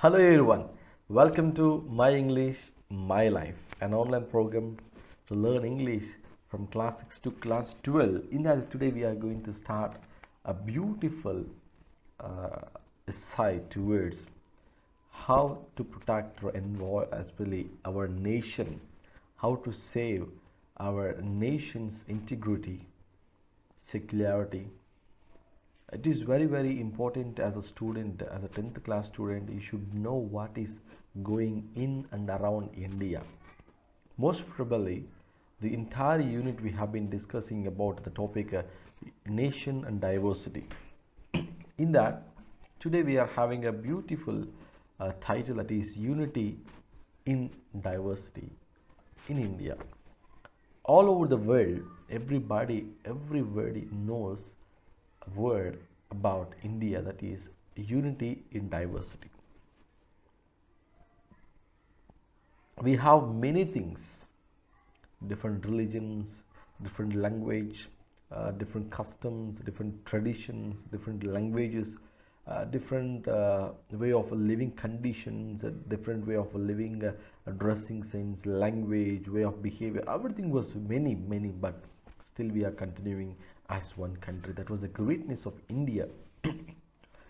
Hello everyone, welcome to My English, My Life, an online program to learn English from class 6 to class 12. In that, today we are going to start a beautiful essay towards how to protect or envoy especially our nation, how to save our nation's integrity, secularity. It is very important as a student, as a 10th class student. You should know what is going in and around India. Most probably the entire unit we have been discussing about the topic nation and diversity. In that, today we are having a beautiful title, that is unity in diversity in India. All over the world, everybody knows a word about India, that is unity in diversity. We have many things, different religions, different language, different customs, different traditions, different languages, different way of living conditions, different way of living, dressing sense, language, way of behavior. Everything was many, but still we are continuing as one country. That was the greatness of India.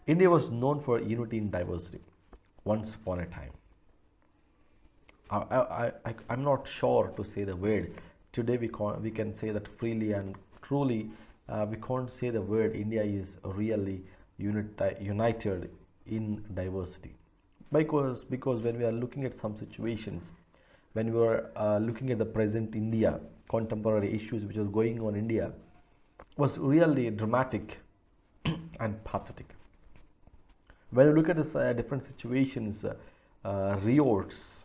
India was known for unity in diversity once upon a time. I'm not sure to say the word. Today we can say that freely and truly. We can't say the word India is really united in diversity, because when we are looking at some situations, when we are looking at the present India, contemporary issues which are going on in India, was really dramatic and pathetic. When you look at this different situations, riots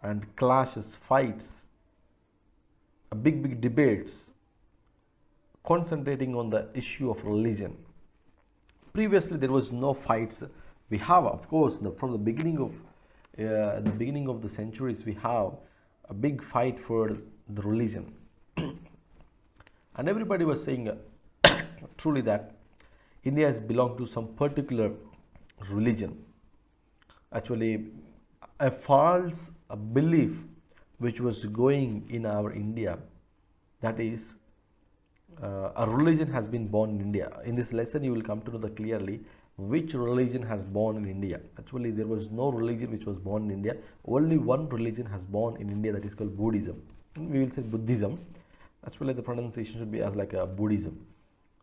and clashes, fights, big debates concentrating on the issue of religion. Previously there was no fights. We have, of course, from the beginning of the centuries, we have a big fight for the religion. And everybody was saying truly that India has belonged to some particular religion. Actually, a false belief which was going in our India, that is, a religion has been born in India. In this lesson you will come to know that clearly which religion has born in India. Actually, there was no religion which was born in India. Only one religion has born in India, that is called Buddhism. We will say Buddhism. Actually, the pronunciation should be as like a Buddhism.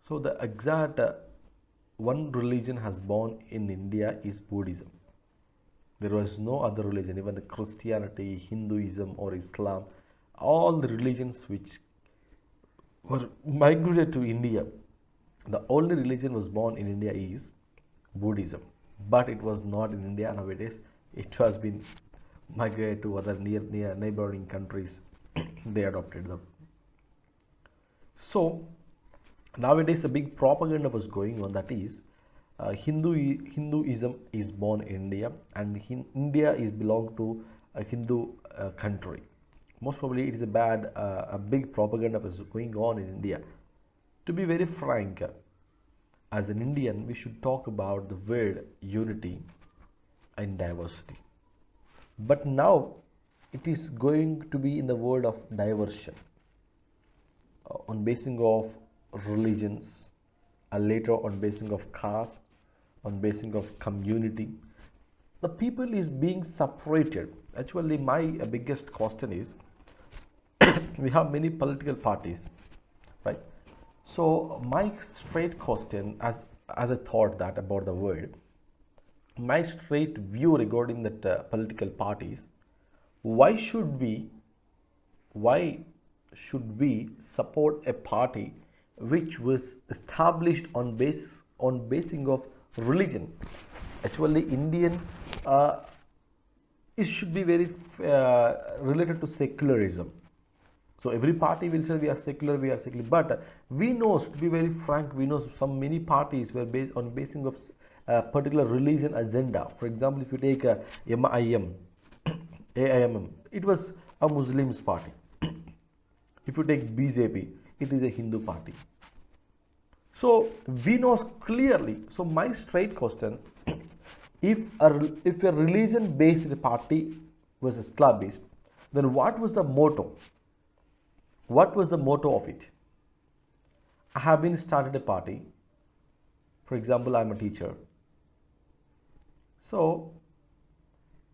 So the exact one religion has born in India is Buddhism. There was no other religion, even the Christianity, Hinduism or Islam, all the religions which were migrated to India, the only religion was born in India is Buddhism. But it was not in India nowadays. It has been migrated to other near neighboring countries. They adopted them. So nowadays a big propaganda was going on, that is Hinduism is born in India, and India is belong to a Hindu country. Most probably it is a big propaganda was going on in India. To be very frank, as an Indian, we should talk about the word unity and diversity. But now it is going to be in the word of diversion, on basing of religions, later on basing of caste, on basing of community. The people is being separated. Actually, my biggest question is we have many political parties, right? So my straight question, as I thought that about the word, my straight view regarding that political parties, why should we support a party which was established on basing of religion? Actually, Indian it should be very related to secularism. So every party will say we are secular, but we know, to be very frank, we know some many parties were based on basing of particular religion agenda. For example, if you take MIM, AIMM, it was a Muslims party. If you take BJP, it is a Hindu party. So we know clearly. So my straight question, if a religion based party was established, then what was the motto? What was the motto of it? I have been started a party. For example, I'm a teacher. So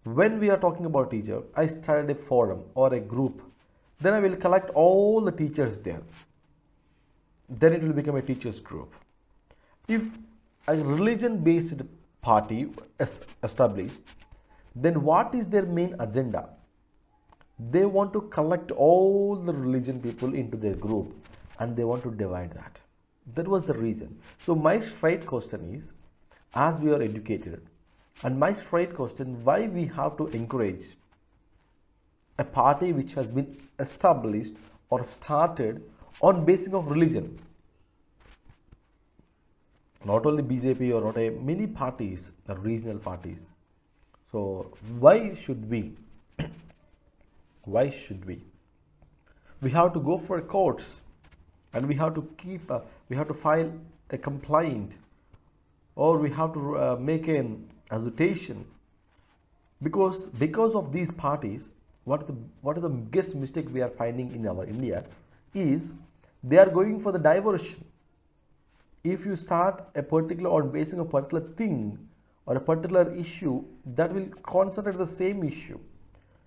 when we are talking about teacher, I started a forum or a group. Then I will collect all the teachers there. Then it will become a teachers group. If a religion based party is established, then what is their main agenda? They want to collect all the religion people into their group and they want to divide that. That was the reason. So my straight question is, as we are educated, and my straight question, why we have to encourage a party which has been established or started on basis of religion? Not only BJP or not many parties, the regional parties. So why should we? Why should we? We have to go for courts, and we have to we have to file a complaint, or we have to make an agitation, because of these parties. What is the biggest mistake we are finding in our India is they are going for the diversion. If you start a particular on basing a particular thing or a particular issue, that will concentrate the same issue.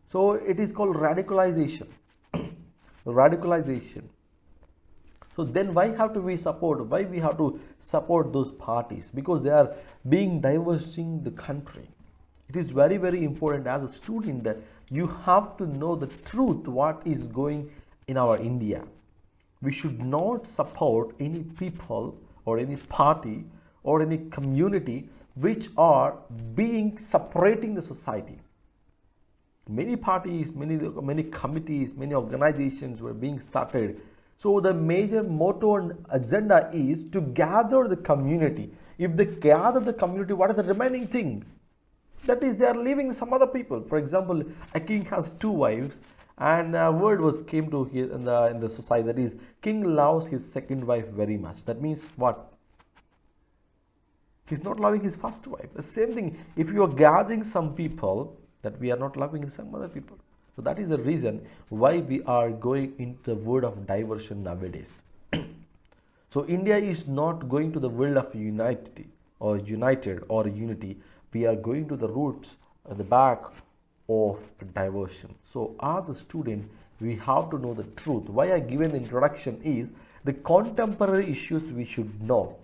So it is called radicalization. Radicalization. So then why have to we support? Why we have to support those parties? Because they are being diversing the country. It is very, very important as a student that you have to know the truth, what is going in our India. We should not support any people or any party or any community which are being separating the society. Many parties, many committees, many organizations were being started. So the major motto and agenda is to gather the community. If they gather the community, what is the remaining thing? That is, they are leaving some other people. For example, a king has 2 wives, and a word came to his, in the society, that is, king loves his second wife very much. That means what? He's not loving his first wife. The same thing, if you are gathering some people, that we are not loving some other people. So that is the reason why we are going into the world of diversion nowadays. So India is not going to the world of united or unity. We are going to the roots at the back of diversion. So as a student, we have to know the truth. Why I given the introduction is the contemporary issues we should know.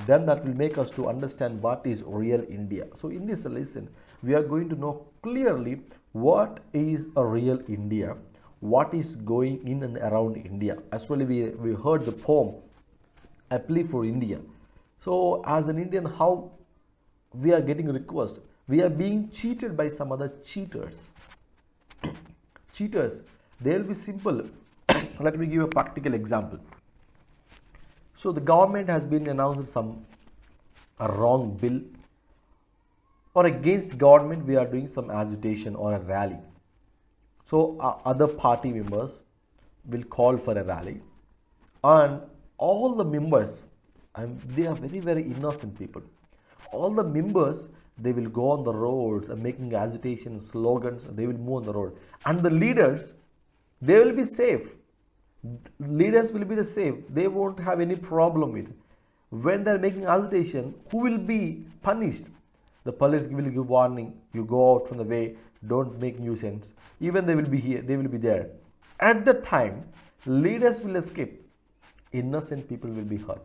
Then that will make us to understand what is real India. So in this lesson, we are going to know clearly what is a real India, what is going in and around India. Actually, we heard the poem, A Plea for India. So as an Indian, how we are getting requests? We are being cheated by some other cheaters. Cheaters, they will be simple. Let me give a practical example. So the government has been announced a wrong bill, or against government we are doing some agitation or a rally. So other party members will call for a rally, and all the members, they are very, very innocent people. All the members, they will go on the roads and making agitation slogans, and they will move on the road. And the leaders, they will be safe. Leaders will be the safe. They won't have any problem with it. When they are making agitation, who will be punished? The police will give warning. You go out from the way. Don't make nuisance. Even they will be here. They will be there. At the time, leaders will escape. Innocent people will be hurt.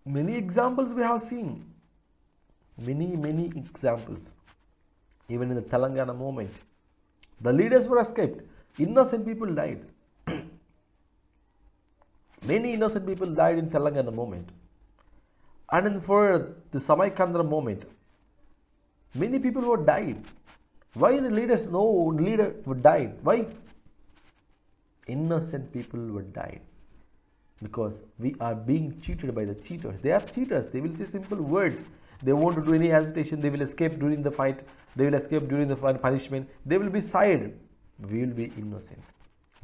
Many examples we have seen. Many examples. Even in the Telangana movement, the leaders were escaped. Innocent people died. Many innocent people died in Telangana movement. And for the Samaikandra movement, many people were died. Why the leaders? No leader would die. Why? Innocent people were died. Because we are being cheated by the cheaters. They are cheaters. They will say simple words. They won't do any agitation. They will escape during the fight. They will escape during the punishment. They will be sided. We will be innocent.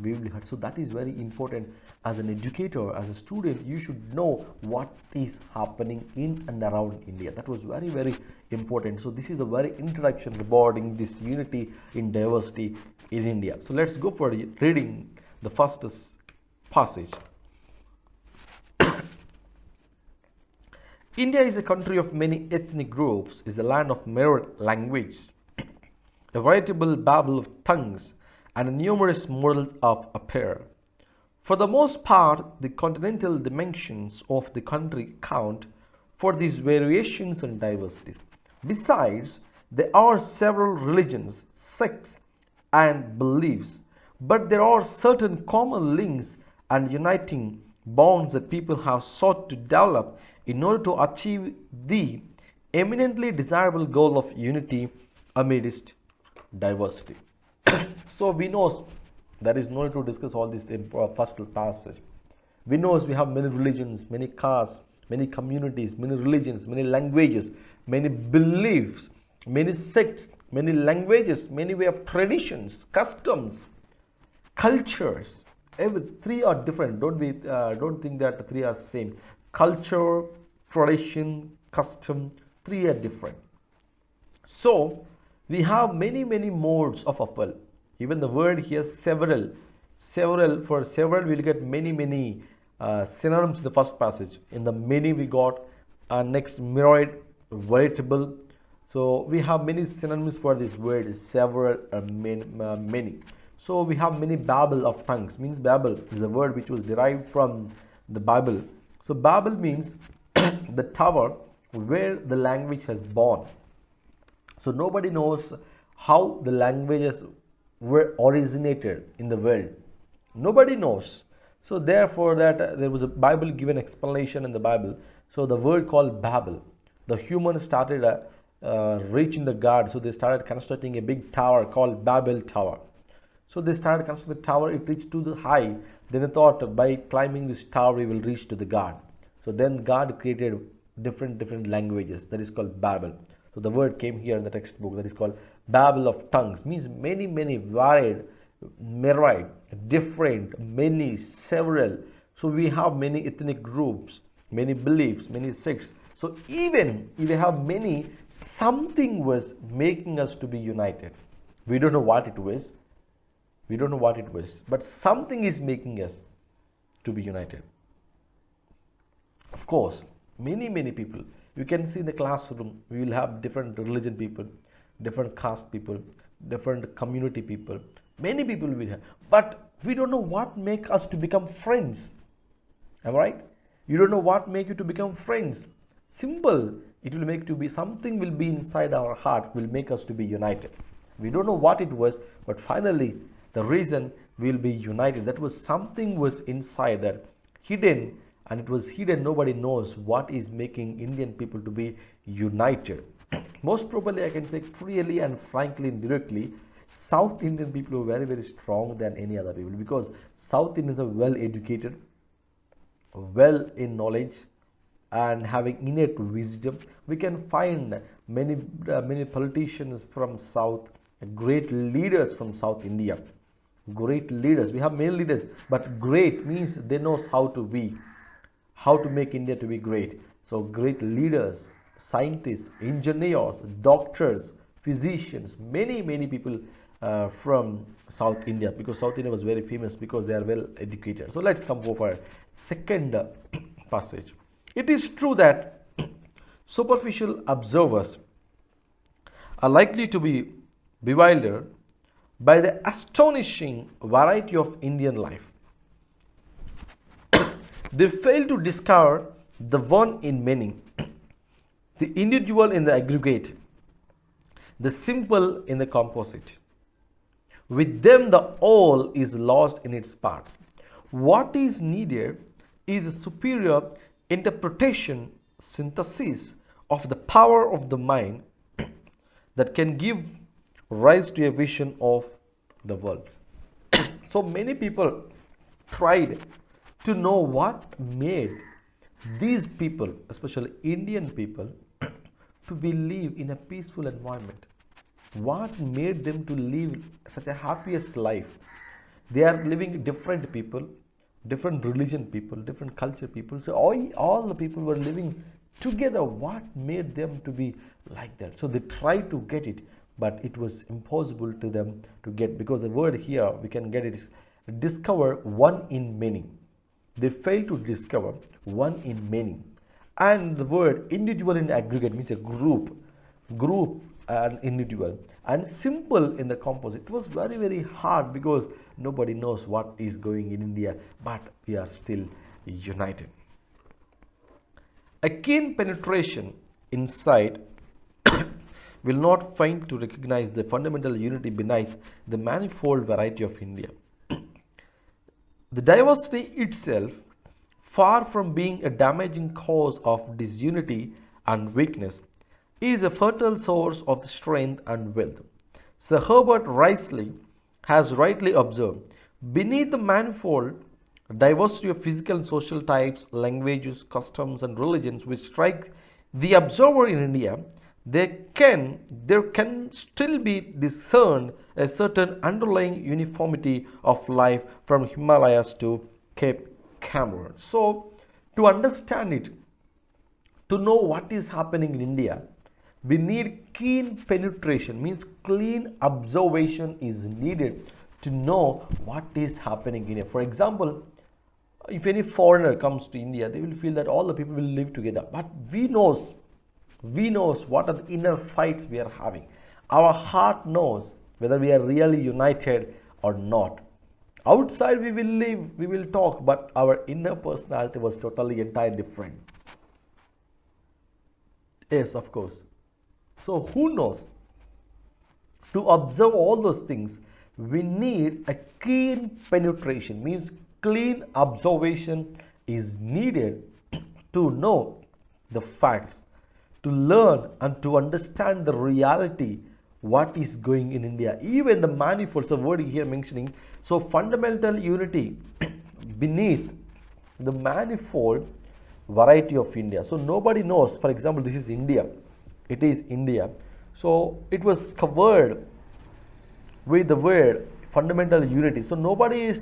we will be hurt. So that is very important. As an educator, as a student, you should know what is happening in and around India. That was very, very important. So this is a very introduction regarding this unity in diversity in India. So let's go for reading the first passage. India is a country of many ethnic groups, is a land of myriad language, a veritable babel of tongues, and numerous models of appear. For the most part, the continental dimensions of the country count for these variations and diversities. Besides, there are several religions, sects, and beliefs, but there are certain common links and uniting bonds that people have sought to develop in order to achieve the eminently desirable goal of unity amidst diversity. So we know there is no need to discuss all this in first passage. We know we have many religions, many castes, many communities, many religions, many languages, many beliefs, many sects, many languages, many way of traditions, customs, cultures. Every three are different. Don't think that three are same. Culture, tradition, custom, three are different. So we have many modes of appeal. Even the word here several, for several we'll get many synonyms in the first passage. In the many we got next myriad, veritable. So we have many synonyms for this word several, many. So we have many babel of tongues. Means babel is a word which was derived from the Bible. So Babel means the tower where the language has born. So nobody knows how the languages were originated in the world. Nobody knows. So therefore that there was a Bible given explanation in the Bible. So the word called Babel. The humans started reaching the God. So they started constructing a big tower called Babel Tower. So they started constructing the tower. It reached to the high. Then they thought by climbing this tower we will reach to the God. So then God created different languages. That is called Babel. So the word came here in the textbook. That is called Babel of tongues. Means many varied, myriad, different, many, several. So we have many ethnic groups, many beliefs, many sects. So even if we have many, something was making us to be united. We don't know what it was. We don't know what it was. But something is making us to be united. Of course, many people. You can see in the classroom, we will have different religion people, different caste people, different community people. Many people will have. But we don't know what make us to become friends. Am I right? You don't know what make you to become friends. Simple. It will make to be something will be inside our heart will make us to be united. We don't know what it was, but finally the reason we will be united. That was something was inside that hidden, and it was hidden. Nobody knows what is making Indian people to be united. Most probably I can say freely and frankly and directly, South Indian people are very strong than any other people, because South Indians are well educated, well in knowledge, and having innate wisdom. We can find many politicians from South, great leaders from South India. Great leaders. We have many leaders, but great means they know how to make India to be great. So great leaders, scientists, engineers, doctors, physicians, many people from South India, because South India was very famous because they are well educated. So let's come over second passage. It is true that superficial observers are likely to be bewildered by the astonishing variety of Indian life. They fail to discover the one in many, the individual in the aggregate, the simple in the composite. With them, the all is lost in its parts. What is needed is a superior interpretation, synthesis of the power of the mind that can give rise to a vision of the world. So many people tried to know what made these people, especially Indian people, to live in a peaceful environment. What made them to live such a happiest life? They are living different people, different religion people, different culture people. So all the people were living together. What made them to be like that? So they tried to get it, but it was impossible to them to get, because the word here we can get it is discover one in many. They failed to discover one in many. And the word individual in aggregate means a group and individual, and simple in the composite. It was very, very hard because nobody knows what is going in India, but we are still united. A keen penetration inside will not fail to recognize the fundamental unity beneath the manifold variety of India. The diversity itself, far from being a damaging cause of disunity and weakness, is a fertile source of strength and wealth. Sir Herbert Risley has rightly observed, beneath the manifold diversity of physical and social types, languages, customs, and religions which strike the observer in India, there can still be discerned a certain underlying uniformity of life from Himalayas to Cape Cameron. So, to understand it, to know what is happening in India, we need keen penetration, means clean observation is needed to know what is happening in India. For example, if any foreigner comes to India, they will feel that all the people will live together. But we knows what are the inner fights we are having. Our heart knows whether we are really united or not. Outside we will live, we will talk, but our inner personality was totally entirely different. Yes, of course. So who knows? To observe all those things, we need a keen penetration, means clean observation is needed to know the facts, to learn and to understand the reality, what is going in India, even the manifolds of word here mentioning. So fundamental unity beneath the manifold variety of India. So nobody knows, for example, this is India, it is India. So it was covered with the word fundamental unity. So nobody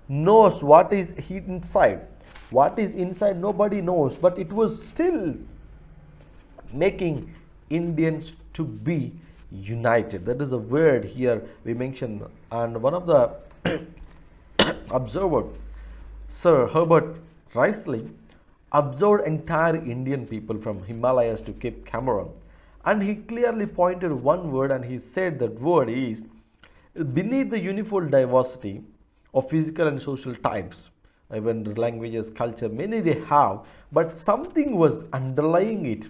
knows what is inside. What is inside, nobody knows, but it was still making Indians to be united. That is a word here we mentioned. And one of the observer, Sir Herbert Risley, observed entire Indian people from Himalayas to Cape Cameron, and he clearly pointed one word, and he said that word is beneath the uniform diversity of physical and social types, even languages, culture, many they have, but something was underlying it.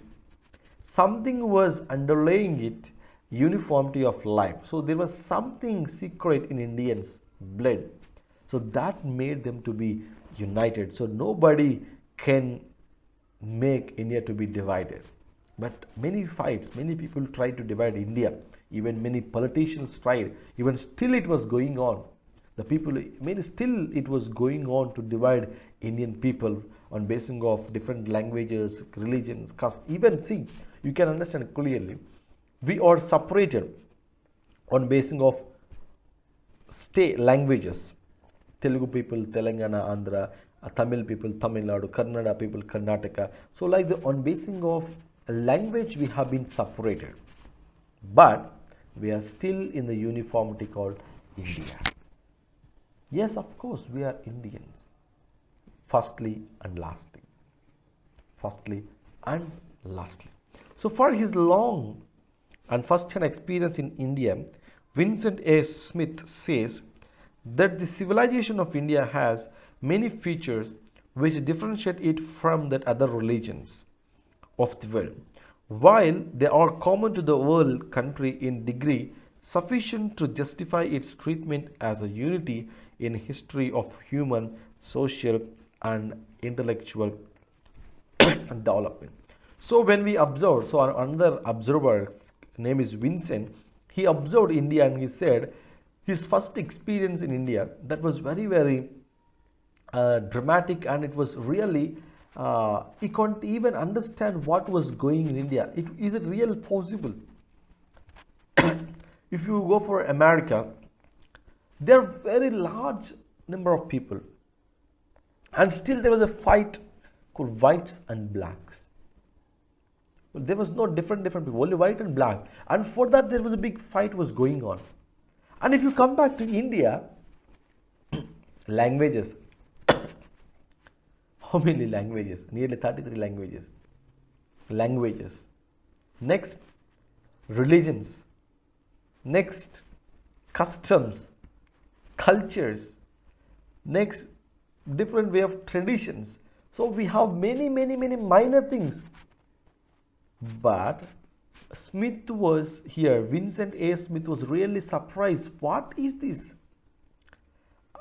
Something was underlying it, uniformity of life. So there was something secret in Indians' blood. So that made them to be united. So nobody can make India to be divided. But many fights, many people tried to divide India. Even many politicians tried. Even still it was going on. The people, still it was going on to divide Indian people on basis of different languages, religions, castes. Even see, you can understand clearly, we are separated on basis of state languages. Telugu people, Telangana, Andhra, Tamil people, Tamil Nadu, Kannada people, Karnataka. So like on basis of language we have been separated. But we are still in the uniformity called India. Yes, of course, we are Indians. Firstly and lastly. Firstly and lastly. So for his long and first-hand experience in India, Vincent A. Smith says that the civilization of India has many features which differentiate it from the other religions of the world. While they are common to the whole country in degree sufficient to justify its treatment as a unity in history of human, social, and intellectual development. So when we observe, so another observer name is Vincent, he observed India and he said his first experience in India, that was very, very dramatic, and it was really he couldn't even understand what was going in India. Is it real possible? If you go for America, There are very large number of people, and still there was a fight called whites and blacks. Well, there was no different people, only white and black, and for that there was a big fight was going on. And if you come back to India, languages, how many languages? Nearly 33 languages. Languages. Next, religions. Next, customs, cultures. Next, different way of traditions. So we have many minor things. But Smith was here, Vincent A. Smith was really surprised. What is this?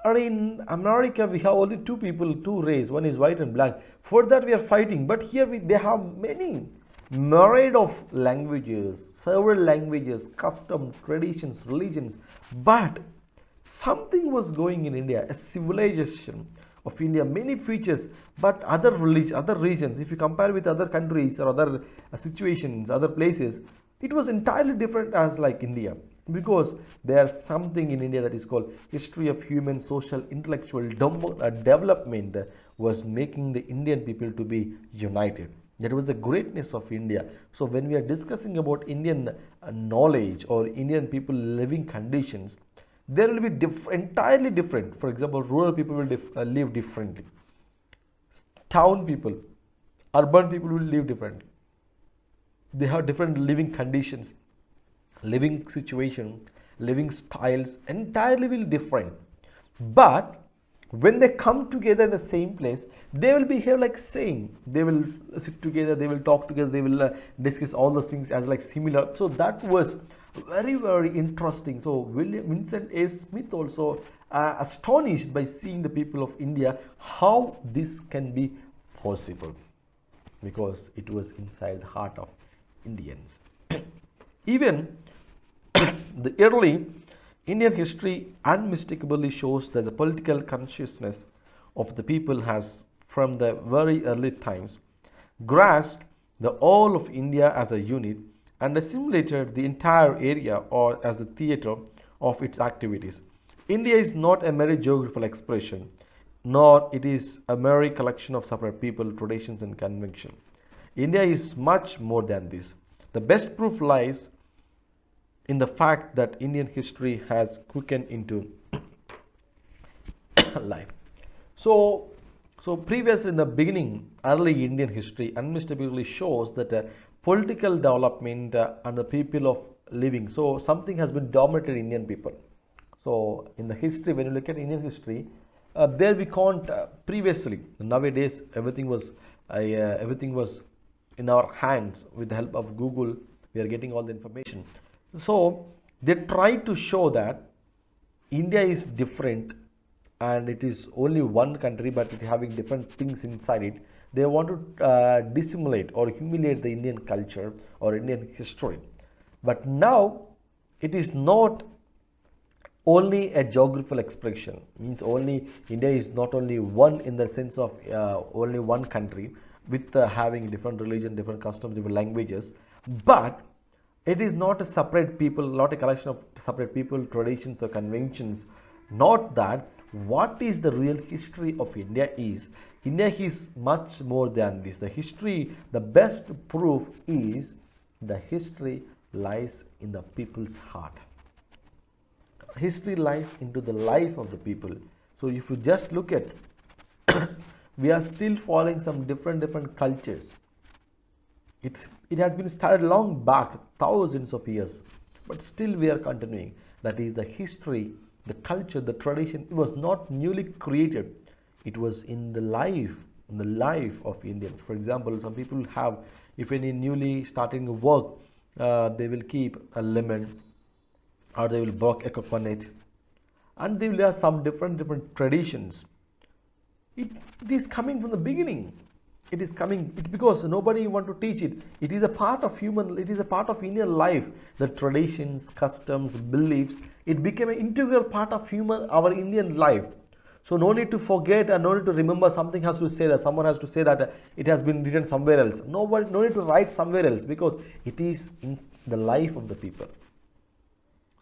In America, we have only two people, two race. One is white and black. For that, we are fighting. But here, they have many myriad of languages, several languages, custom, traditions, religions. But something was going in India, a civilization of India, many features. But other regions, if you compare with other countries or other situations, other places, it was entirely different as like India. Because there's something in India that is called history of human, social, intellectual development was making the Indian people to be united. That was the greatness of India. So when we are discussing about Indian knowledge or Indian people living conditions, there will be entirely different. For example, rural people will live differently. Town people, urban people will live differently. They have different living conditions, living situation, living styles, entirely will different. But when they come together in the same place, they will behave like same. They will sit together, they will talk together, they will discuss all those things as like similar. So that was very interesting. So Vincent A. Smith also astonished by seeing the people of India, how this can be possible, because it was inside the heart of Indians. Even the early Indian history unmistakably shows that the political consciousness of the people has, from the very early times, grasped the whole of India as a unit and assimilated the entire area or as a theatre of its activities. India is not a mere geographical expression, nor it is a mere collection of separate people, traditions and conventions. India is much more than this. The best proof lies in the fact that Indian history has quickened into life. So previous in the beginning, early Indian history unmistakably shows that political development and the people of living. So something has been dominated Indian people. So in the history, when you look at Indian history, there we can't previously. Nowadays, everything was in our hands with the help of Google. We are getting all the information. So they try to show that India is different and it is only one country, but it having different things inside it. They want to dissimulate or humiliate the Indian culture or Indian history. But now it is not only a geographical expression, means only India is not only one in the sense of only one country with having different religion, different customs, different languages, but it is not a separate people, not a collection of separate people, traditions or conventions. Not that. What is the real history of India is much more than this. The history, the best proof is the history lies in the people's heart. History lies into the life of the people. So if you just look at, we are still following some different cultures. It has been started long back, thousands of years, but still we are continuing. That is the history, the culture, the tradition. It was not newly created. It was in the life of Indians. For example, some people have, if any newly starting work, they will keep a lemon, or they will bake a coconut, and they will have some different traditions. It is coming from the beginning. It is coming because nobody want to teach it. It is a part of human. It is a part of Indian life. The traditions, customs, beliefs. It became an integral part of our Indian life. So no need to forget and no need to remember. Something has to say that. Someone has to say that it has been written somewhere else. No need to write somewhere else, because it is in the life of the people.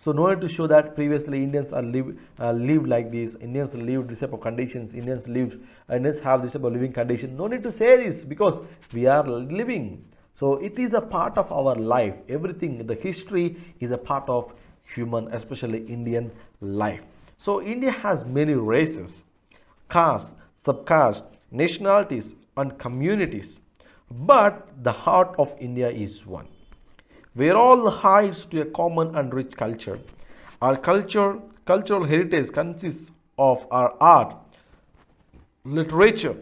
So no need to show that previously Indians are lived like this, Indians lived this type of conditions, Indians have this type of living condition. No need to say this because we are living. So it is a part of our life. Everything, the history is a part of human, especially Indian life. So India has many races, castes, subcastes, nationalities, and communities. But the heart of India is one, where all hides to a common and rich culture. Our cultural heritage consists of our art, literature.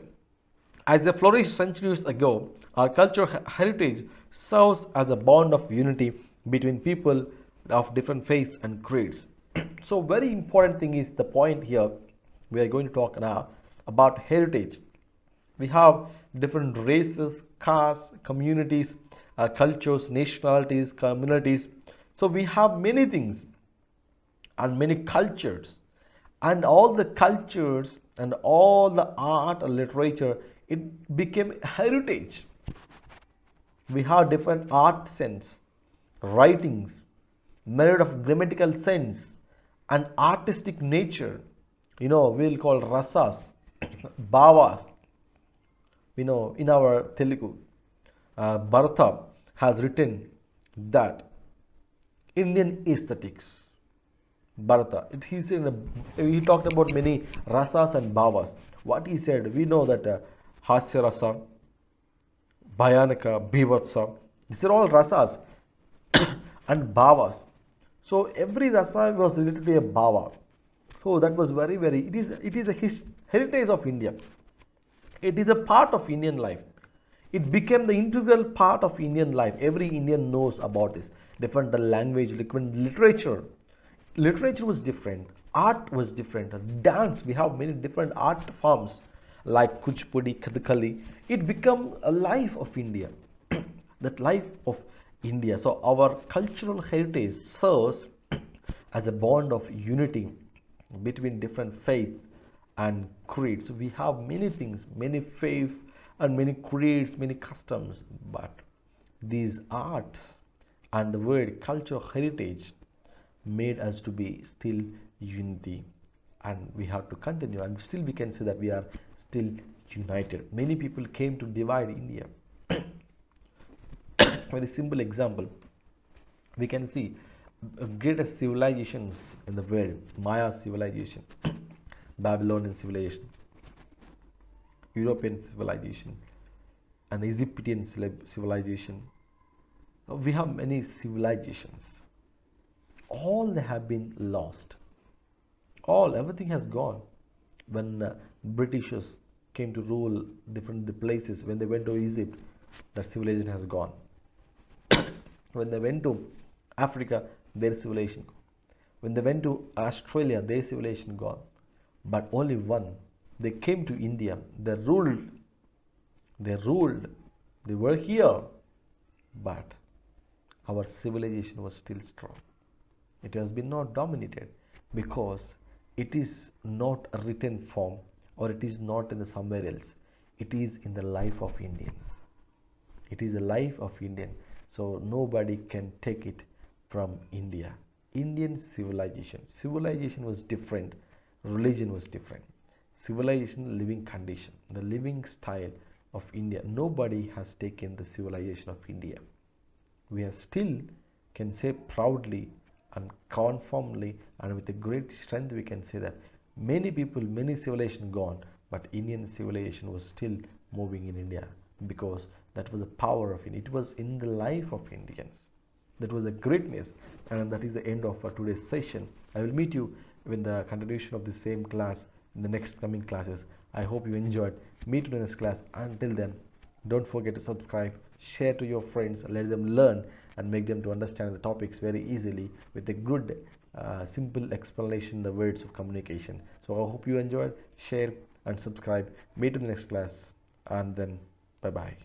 As they flourished centuries ago, our cultural heritage serves as a bond of unity between people of different faiths and creeds. So, very important thing is the point here. We are going to talk now about heritage. We have different races, castes, communities, cultures, nationalities, communities. So we have many things and many cultures, and all the cultures and all the art and literature, it became heritage. We have different art sense, writings made of grammatical sense and artistic nature. We'll call rasas, bhavas. In our Telugu, Bharata has written that Indian aesthetics. Bharata, he talked about many rasas and bhavas. What he said, we know that hasya rasa, bhayanaka, bhivatsa, these are all rasas and bhavas. So every rasa was related to a bhava. So that was very, very. It is a heritage of India. It is a part of Indian life. It became the integral part of Indian life. Every Indian knows about this. Different language, different literature. Literature was different. Art was different. Dance, we have many different art forms like Kuchipudi, Kathakali. It became a life of India. That life of India. So our cultural heritage serves as a bond of unity between different faiths and creeds. So we have many things, many faiths and many creeds, many customs, but these arts and the word culture heritage made us to be still unity, and we have to continue, and still we can say that we are still united. Many people came to divide India. Very simple example, we can see greatest civilizations in the world: Maya civilization, Babylonian civilization, European civilization, and Egyptian civilization. We have many civilizations. All they have been lost. Everything has gone. When Britishers came to rule different places, when they went to Egypt, that civilization has gone. When they went to Africa, their civilization. When they went to Australia, their civilization gone. But only one. They came to India. They ruled. They were here. But our civilization was still strong. It has been not dominated because it is not a written form, or it is not in the somewhere else. It is in the life of Indians. It is the life of Indian. So nobody can take it from India. Indian civilization was different. Religion was different. Civilization, living condition, the living style of India. Nobody has taken the civilization of India. We are still can say proudly and confidently and with a great strength we can say that many people, many civilization gone, but Indian civilization was still moving in India, because that was the power of India. It was in the life of Indians. That was the greatness, and that is the end of today's session. I will meet you in the continuation of the same class in the next coming classes. I hope you enjoyed. Meet you in the next class. Until then, don't forget to subscribe, share to your friends, let them learn and make them to understand the topics very easily with a good simple explanation, the words of communication. So I hope you enjoyed. Share and subscribe. Meet you in the next class, and then bye bye.